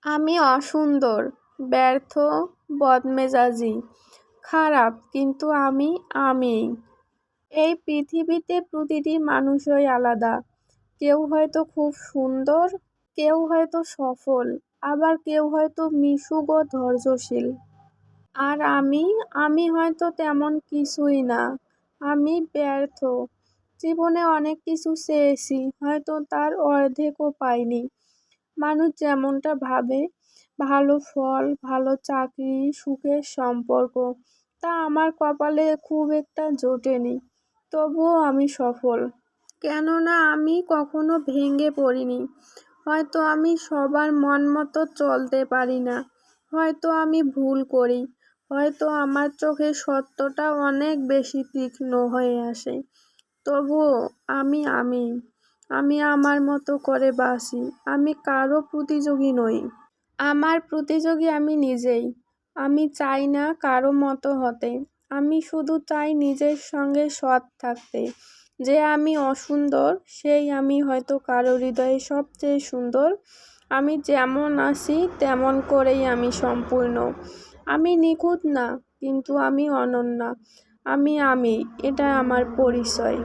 আমি অসুন্দর, ব্যর্থ, বদমেজাজি, খারাপ, কিন্তু আমি আমিই। এই পৃথিবীতে প্রতিটি মানুষই আলাদা। কেউ হয়তো খুব সুন্দর, কেউ হয়তো সফল, আবার কেউ হয়তো মিশুক ও ধৈর্যশীল। আর আমি হয়তো তেমন কিছুই না। আমি ব্যর্থ। জীবনে অনেক কিছু চেয়েছি, হয়তো তার অর্ধেকও পাইনি। মানুষ যেমনটা ভাবে, ভালো ফল, ভালো চাকরি, সুখের সম্পর্ক, তা আমার কপালে খুব একটা জোটেনি। তবুও আমি সফল। কেননা আমি কখনো ভেঙে পড়িনি। হয়তো আমি সবার মন মতো চলতে পারি না, হয়তো আমি ভুল করি, হয়তো আমার চোখে সত্যটা অনেক বেশি তীক্ষ্ণ হয়ে আসে। তবুও আমি আমার মতো করে বাঁচি। আমি কারো প্রতিযোগী নই। আমার প্রতিযোগী আমি নিজেই। আমি চাই না কারো মতো হতে। আমি শুধু চাই নিজের সঙ্গে সৎ থাকতে। যে আমি অসুন্দর, সেই আমি হয়তো কারো হৃদয়ে সবচেয়ে সুন্দর। আমি যেমন আছি তেমন করেই আমি সম্পূর্ণ। আমি নিখুঁত না, কিন্তু আমি অনন্যা। আমি, এটা আমার পরিচয়।